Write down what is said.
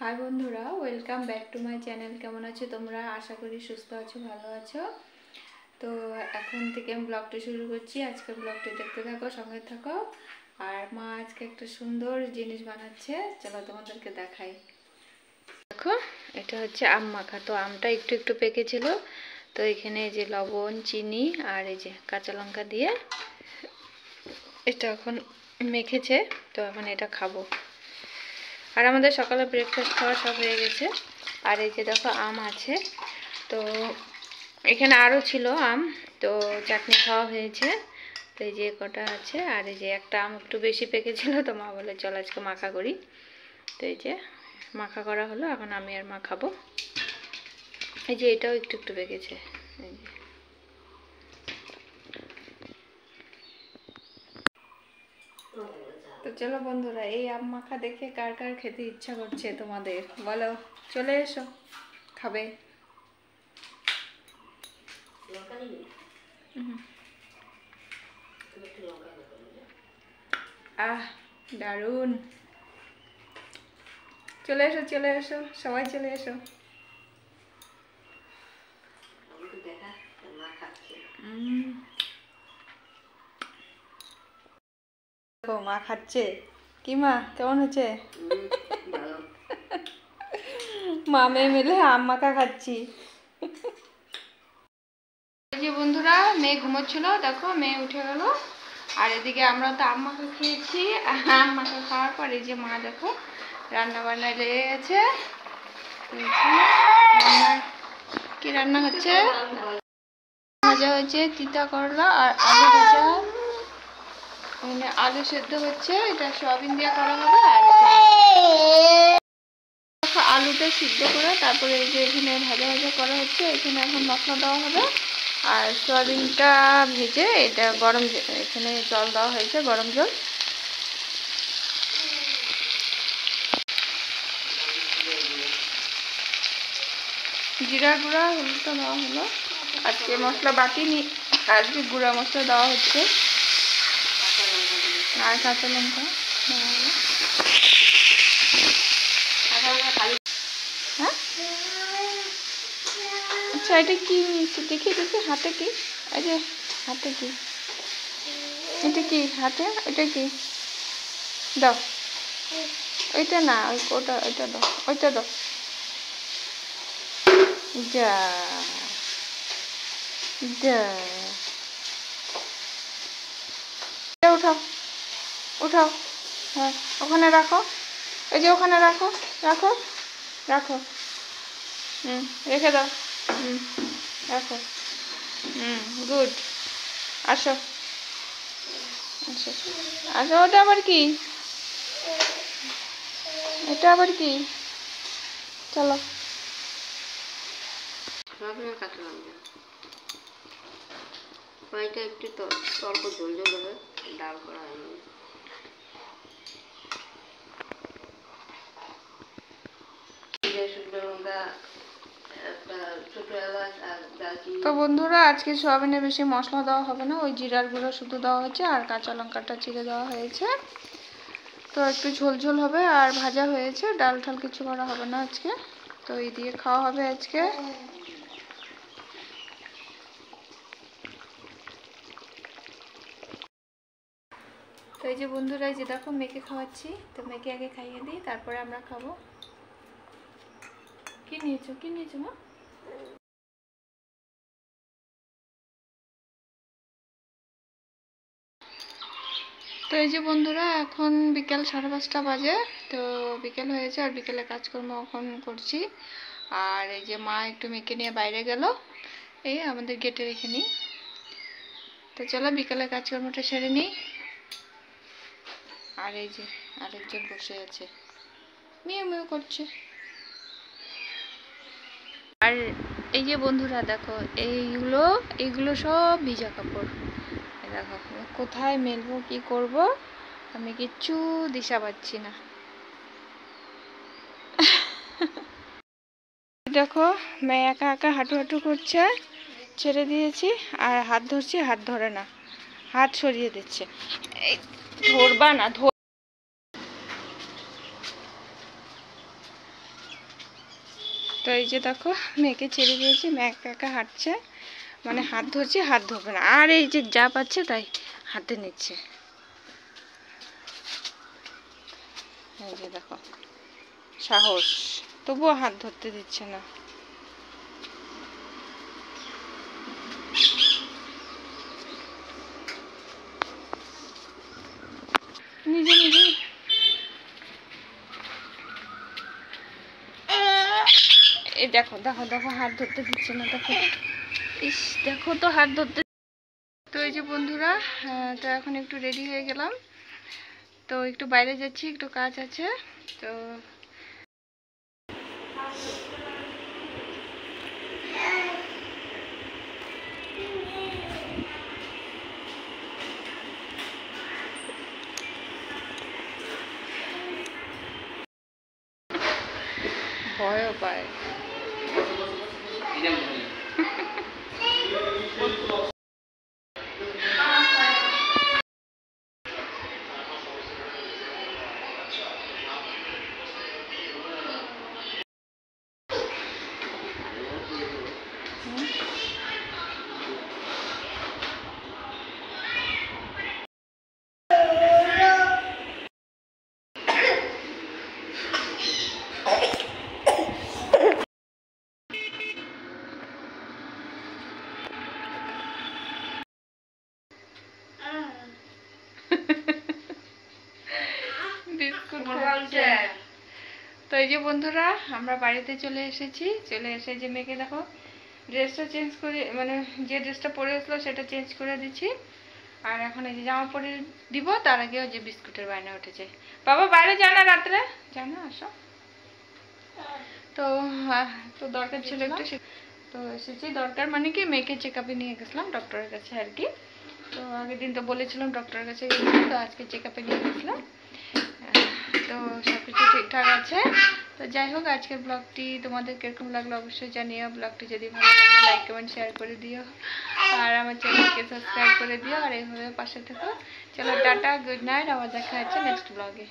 High বন্ধুরা, welcome back to my channel. কেমন আছো তোমরা? আশা করি সুস্থ আছো, ভালো আছো। তো এখন থেকে আমি ব্লগটা শুরু করছি। আজকে ব্লগটা দেখতে থাকো, সঙ্গে থাকো। আর মা আজকে একটা সুন্দর জিনিস বানাচ্ছে, চলো তোমাদেরকে দেখাই। দেখো, এটা হচ্ছে আম মাখা। তো আমটা একটু একটু পেকেছিল, তো এখানে এই যে লবণ, চিনি আর এই যে কাঁচা লঙ্কা দিয়ে এটা এখন মেখেছে। তো এখন এটা খাবো। আর আমাদের সকালে ব্রেকফাস্ট খাওয়া সব হয়ে গেছে। আর এই যে দেখো আম আছে, তো এখানে আরও ছিল আম, তো চাটনি খাওয়া হয়েছে। তো এই যে কটা আছে, আর এই যে একটা আম একটু বেশি পেকেছিল, তো মা বলে চল আজকে মাখা করি। তো এই যে মাখা করা হলো, এখন আমি আর মা খাবো। এই যে এটাও একটু একটু পেকেছে, এই যে। তো চলো বন্ধুরা, এই আম মাখা দেখে কার কার খেতে ইচ্ছা করছে তোমাদের বলো, চলে এসো, খাবে। আহ, দারুণ। চলে এসো, চলে এসো, সবাই চলে এসো। মা খাচ্ছে। কি মা, কেমন হচ্ছে? মা মেয়ে মিলে আম মাখা খাচ্ছি। এই যে বন্ধুরা, মেয়ে ঘুমোচ্ছিল, দেখো মেয়ে উঠে গেল। আর এদিকে আমরা তো আম মাখা খেয়েছি। আম মাখা খাওয়ার পর এই যে মা দেখো রান্না বান্নায় লেগে গেছে। কি রান্না হচ্ছে? ভাজা হয়েছে, তিতা করলা আর আলু ভাজা, আলু সেদ্ধ হচ্ছে, এটা সয়াবিন দিয়ে করা হবে। আর আলুটা সিদ্ধ করে তারপরে এই যে এখানে ভাজা ভাজা করা হচ্ছে, এখানে এখন মশলা দেওয়া হবে। আর সয়াবিনটা ভেজে এটা গরম, এখানে জল দেওয়া হয়েছে, গরম জল। জিরা গুঁড়া, হলুদটা দেওয়া হলো। আজকে মশলা বাটিনি, আজকে গুঁড়া মশলা দেওয়া হচ্ছে। আর কাঁচা লঙ্কা দেওয়া হলো। হ্যাঁ, আচ্ছা, এটা কি দেখি দেখি হাতে কি? এই যে হাতে কি, এটা কি হাতে? এটা কি দাও, ওইটা না, ওটা ওইটা দাও, ওইটা দাও। যা যা, উঠাও উঠাও, হ্যাঁ ওখানে রাখো, এই যে ওখানে রাখো, রাখো রাখো, রেখে দাও, রাখো, গুড। আসো আসো আসো, ওটা আবার কি? এটা আবার কি? চলো। কয়টা একটু অল্প ঝোল ঝোল হবে, ডাল করা হয়নি। তো বন্ধুরা, আজকে সয়াবিনে বেশি মশলা দেওয়া হবে না, ওই জিরার গুঁড়ো শুধু দেওয়া হয়েছে আর কাঁচা লঙ্কাটা চিড়ে দেওয়া হয়েছে। তো একটু ঝোল ঝোল হবে আর ভাজা হয়েছে, ডাল ঠাল কিছু করা হবে না আজকে। তো এই দিয়ে খাওয়া হবে আজকে। তো এই যে বন্ধুরা, এই যে দেখো মেয়েকে খাওয়াচ্ছি। তো মেয়েকে আগে খাইয়ে দিই, তারপরে আমরা খাবো। কি নিয়েছো, কি নিয়েছো মা? তো এই যে বন্ধুরা, এখন বিকেল 5:30 বাজে। তো বিকেল হয়েছে আর বিকেলে কাজকর্ম এখন করছি। আর এই যে মা একটু মেয়েকে নিয়ে বাইরে গেল, এই আমাদের গেটের এখানেই। তো চলো বিকেলে কাজকর্মটা সেরে নিই। আর এই যে আরেকজন বসে আছে, মিউ মিউ করছে। আর এই যে বন্ধুরা দেখো, এইগুলো সব ভিজা কাপড়। দেখো কোথায় মেলবো, কি করব, আমি কিচ্ছু দিশা পাচ্ছি না। দেখো মেয়ে একা একা হাঁটু হাঁটু করছে, ছেড়ে দিয়েছি আর হাত ধরছি, হাত ধরে না, হাত সরিয়ে দিচ্ছে। এই ধরবা না, তো এই যে দেখো মেয়েকে ছেড়ে দিয়েছি, মেয়ে একা একা হাঁটছে, মানে হাত ধরছে, হাত ধরবে না, আর এই যে যা পাচ্ছে তাই হাতে নিচ্ছে। এই যে দেখো সাহস, তবুও হাত ধরতে দিচ্ছে না। নিজে নিজে এই দেখো দেখো দেখো হাত ধরতে দিচ্ছে না, দেখো ইস দেখো তো হাত ধরতে। তো এই যে বন্ধুরা, তো এখন একটু রেডি হয়ে গেলাম, তো একটু বাইরে যাচ্ছি, একটু কাজ আছে। তো ভয়ও পায়। বিস্কুট খাচ্ছে। তো এই যে বন্ধুরা, আমরা বাড়িতে চলে এসেছি, চলে এসে যে মেয়েকে দেখো ড্রেসটা চেঞ্জ করে, মানে যে ড্রেসটা পরে আসলো সেটা চেঞ্জ করে দিচ্ছি। আর এখন এই যে জামা পরে দিব, তার আগেও যে বিস্কুটের বায়না উঠেছে। বাবা বাইরে জানা, রাত্রে জানা আসো। তো তো দরকার ছিল একটু, তো এসেছি। দরকার মানে কি, মেয়েকে চেক আপে নিয়ে গেছিলাম ডক্টরের কাছে আর কি। তো আগের দিন তো বলেছিলাম ডক্টরের কাছে গেছিলাম, তো আজকে চেক আপে নিয়ে গেছিলাম। তো সব কিছু ঠিকঠাক আছে। তো যাই হোক, আজকের ব্লগটি তোমাদের কীরকম লাগলো অবশ্যই জানিও। ব্লগটি যদি ভালো লাগে লাইক কমেন্ট শেয়ার করে দিও, আর আমার চ্যানেলকে সাবস্ক্রাইব করে দিও, আর এইভাবে পাশে থেকো। চলো টাটা, গুড নাইট, আবার দেখা হচ্ছে নেক্সট ব্লগে।